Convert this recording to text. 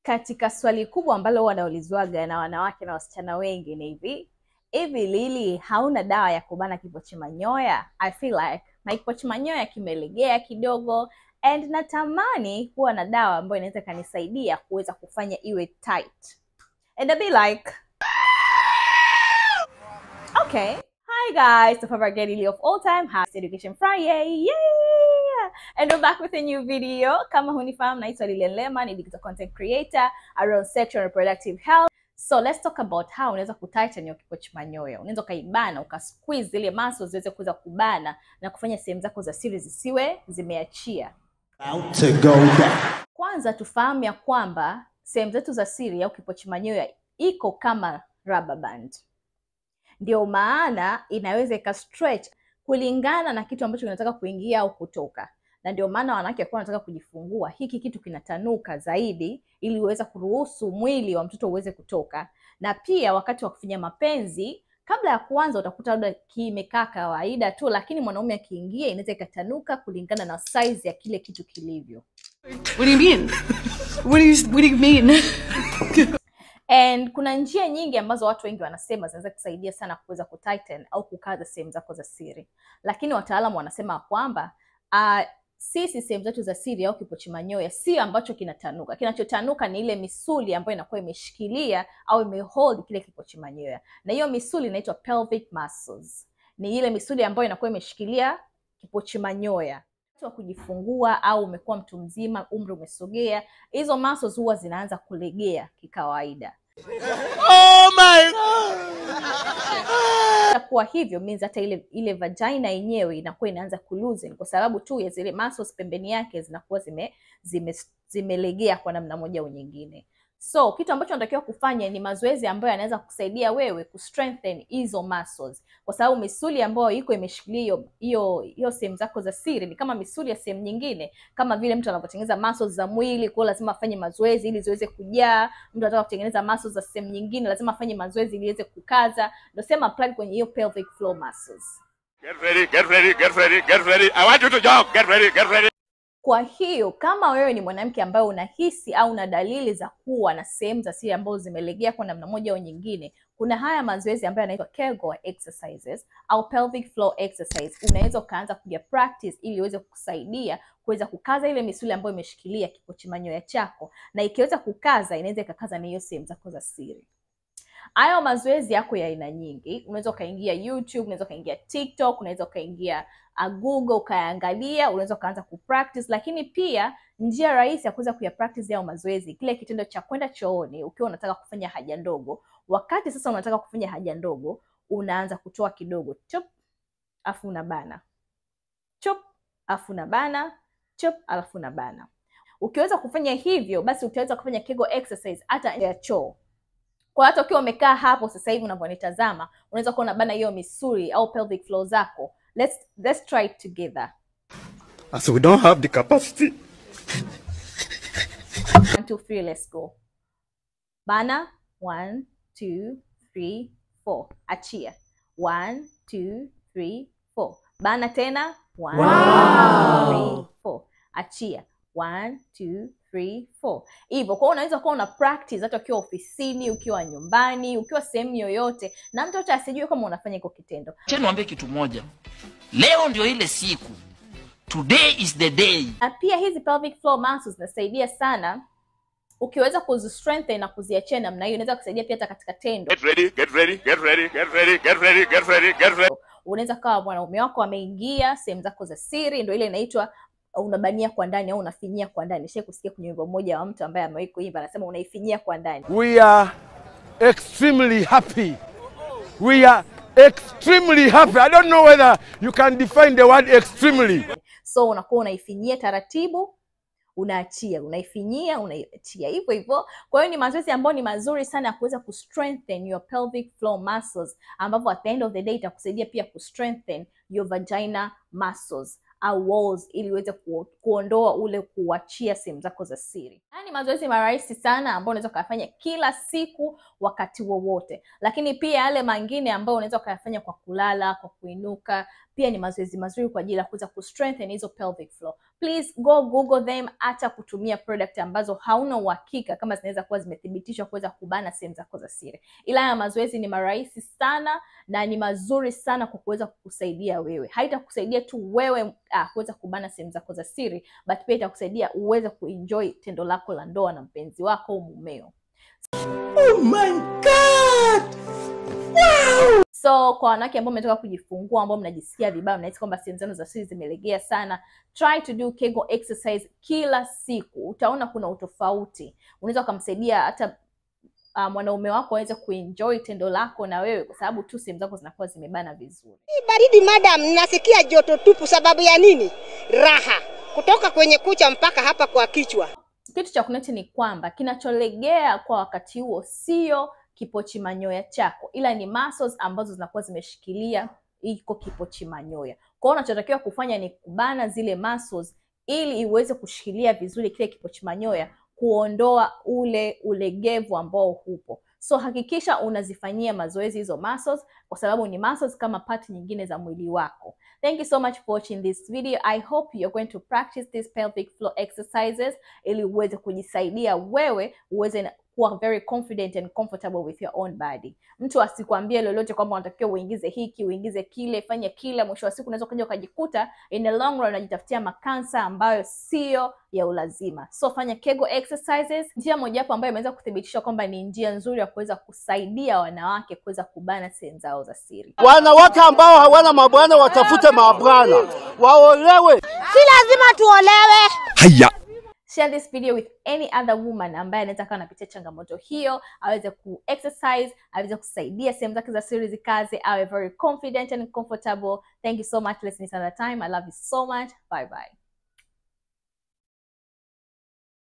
Katika swali kubwa ambalo wanaulizwaga na wanawake na wasichana wengi ni hivi Lily, hauna dawa ya kubana kipochi manyoya? I feel like my kipochi manyoya kimelegea kidogo and natamani kuwa na dawa ambayo inaweza kanisaidia kuweza kufanya iwe tight. And I'll be like, okay, hi guys, the favorite girl Lily of all time, Happy Education Friday, yeah! And we're back with a new video. Kama hunifahamu, naitwa Lilian Lema, ni digital content creator around sexual and reproductive health. So let's talk about how unaweza kutighten your kipochi manyoya. Unaweza kaibana, ukasqueeze zile muscles ziweze kuweza kubana na kufanya sehemu zako za siri zisiwe zimeachia. To go back. Kwanza tufahamu ya kwamba sehemu zetu za siri au kipochi manyoya iko kama rubber band. Ndio maana inaweza ikastretch kulingana na kitu ambacho unataka kuingia au kutoka. Na ndio maana wanawake kwa wanataka kujifungua, hiki kitu kinatanuka zaidi ili uweze kuruhusu mwili wa mtoto uweze kutoka. Na pia wakati wa kufanya mapenzi, kabla ya kuanza utakuta labda kimekaa kawaida tu, lakini mwanaume akiingia inaweza ikatanuka kulingana na size ya kile kitu kilivyo. What do you mean? What do you mean? And kuna njia nyingi ambazo watu wengi wanasema zinaweza kusaidia sana kuweza kutighten au kukaza sehemu zako za siri. Lakini wataalamu wanasema kwamba sisi sehemu zetu za siri au kipochi manyoya si ambacho kinatanuka. Kinachotanuka ni ile misuli ambayo inakuwa imeshikilia au imehold kile kipochi manyoya. Na hiyo misuli inaitwa pelvic muscles. Ni ile misuli ambayo inakuwa imeshikilia kipochi manyoya. Wa kujifungua au umekuwa mtu mzima, umri umesogea, hizo muscles huwa zinaanza kulegea kikawaida. Oh my God! Kwa hivyo means hata ile vagina yenyewe inakuwa inaanza kuloosen kwa sababu tu ya zile muscles pembeni yake zinakuwa zimelegea kwa namna moja au nyingine. So kitu ambacho unatakiwa kufanya ni mazoezi ambayo yanaweza kusaidia wewe kustrengthen hizo muscles, kwa sababu misuli ambayo iko imeshikilia hiyo sehemu zako za siri ni kama misuli ya sehemu nyingine. Kama vile mtu anapotengeneza muscles za mwili, kwa lazima afanye mazoezi ili ziweze kujaa. Mtu anataka kutengeneza muscles za sehemu nyingine, lazima afanye mazoezi ili iweze kukaza. Ndio sema apply kwenye hiyo pelvic floor muscles. Get ready, get ready, get ready, get ready. I want you to jog. Get ready, get ready. Kwa hiyo kama wewe ni mwanamke ambaye unahisi au una dalili za kuwa na sehemu za siri ambazo zimelegea kwa namna moja au nyingine, kuna haya mazoezi ambayo yanaitwa Kegel exercises au pelvic floor exercise. Unaweza kaanza kuja practice ili iweze kukusaidia kuweza kukaza ile misuli ambayo imeshikilia kipochi manyoya chako, na ikiweza kukaza inaweza ikakaza na hiyo sehemu zako za siri. Hayo mazoezi yako ya aina nyingi. Unaweza kaingia YouTube, unaweza kaingia TikTok, unaweza kaingia Google ukaangalia, unaweza kaanza kupractice. Lakini pia njia rahisi ya kuweza kuyapractice yao mazoezi, kile kitendo cha kwenda chooni ukiwa unataka kufanya haja ndogo. Wakati sasa unataka kufanya haja ndogo, unaanza kutoa kidogo, chop, afu unabana. Chop, afu unabana, chop, alafu unabana. Ukiweza kufanya hivyo, basi utaweza kufanya Kegel exercise hata ya choo. Kwa hata ukiwa umekaa hapo sasa hivi unavyonitazama, unaweza kuona bana hiyo misuli au pelvic floor zako. Let's try it together. So we don't have the capacity. 1, 2, 3, let's go. Bana, 1, 2, 3, 4. Achia. 1, 2, 3, 4. Bana tena. 1, 2, 3, 4. Achia. 1, 2, 3, 4. Hivyo kwa unaweza kuwa una practice hata ukiwa ofisini, ukiwa nyumbani, ukiwa sehemu yoyote, na mtu asijue kama unafanya hiko kitendo. Acha niwaambie kitu moja. Leo ndio ile siku. Today is the day. Na pia hizi pelvic floor muscles zinasaidia sana. Ukiweza kuzistrengthen na kuziachia namna hiyo, inaweza kusaidia pia hata katika tendo. Get ready, get ready, get ready, get ready, get ready, get ready, get ready. Unaweza kawa mwanaume wako ameingia sehemu zako za siri, ndio ile inaitwa unabania kwa ndani au unafinyia kwa ndani. Nishaye kusikia kwenye wimbo mmoja wa mtu ambaye amewahi kuimba anasema unaifinyia kwa ndani. We are extremely happy. We are extremely happy. I don't know whether you can define the word extremely. So unakuwa unaifinyia taratibu, unaachia, unaifinyia, unaachia, hivyo hivyo. Kwa hiyo ni mazoezi ambayo ni mazuri sana ya kuweza kustrengthen your pelvic floor muscles, ambapo at the end of the day itakusaidia pia kustrengthen your vagina muscles au walls ili uweze kuondoa ule kuachia sehemu zako za siri. Ni mazoezi marahisi sana ambayo unaweza kufanya kila siku wakati wowote. Lakini pia yale mengine ambayo unaweza kufanya kwa kulala, kwa kuinuka, pia ni mazoezi mazuri kwa ajili ya kuweza kustrengthen hizo pelvic floor. please go Google them. Acha kutumia product ambazo hauna uhakika kama zinaweza kuwa zimethibitishwa kuweza kubana sehemu zako za siri. Ila haya mazoezi ni marahisi sana na ni mazuri sana kwa kuweza kukusaidia wewe. Haitakusaidia tu wewe kuweza kubana sehemu zako za siri, but pia itakusaidia uweze kuenjoy tendo lako la ndoa na mpenzi wako au mumeo. Oh my God! Wow! So kwa wanawake ambao mmetoka kujifungua, ambao mnajisikia vibaya, mnahisi kwamba sehemu zenu za siri zimelegea sana, try to do Kegel exercise kila siku. Utaona kuna utofauti. Unaweza kumsaidia hata mwanaume wako aweze kuenjoy tendo lako na wewe, kwa sababu tu sehemu zako zinakuwa zimebana vizuri. Baridi madam, nasikia joto tupu. Sababu ya nini? Raha kutoka kwenye kucha mpaka hapa kwa kichwa. Kitu cha kunoti ni kwamba kinacholegea kwa wakati huo sio kipochi manyoya chako, ila ni muscles ambazo zinakuwa zimeshikilia iko kipochi manyoya. Kwa hiyo unachotakiwa kufanya ni kubana zile muscles ili iweze kushikilia vizuri kile kipochi manyoya, kuondoa ule ulegevu ambao upo. So hakikisha unazifanyia mazoezi hizo muscles, kwa sababu ni muscles kama part nyingine za mwili wako. Thank you so much for watching this video. I hope you're going to practice these pelvic floor exercises ili uweze kujisaidia wewe uweze kuwa very confident and comfortable with your own body. Mtu asikwambie lolote kwamba unatakiwa uingize hiki, uingize kile, fanya kile. Mwisho wa siku unaweza kuja ukajikuta in the long run unajitafutia makansa ambayo sio ya ulazima. So fanya Kegel exercises. Njia moja hapo ambayo imeweza kuthibitishwa kwamba ni njia nzuri ya kuweza kusaidia wanawake kuweza kubana sehemu zao za siri. Wanawake ambao hawana mabwana watafute mabwana. Waolewe. Si lazima tuolewe. Haya. Share this video with any other woman ambaye anaweza kuwa anapitia changamoto hiyo, aweze ku exercise, aweze kusaidia sehemu zake za siri zikaze, awe very confident and comfortable. Thank you so much. Let's see you another time. I love you so much. Bye bye.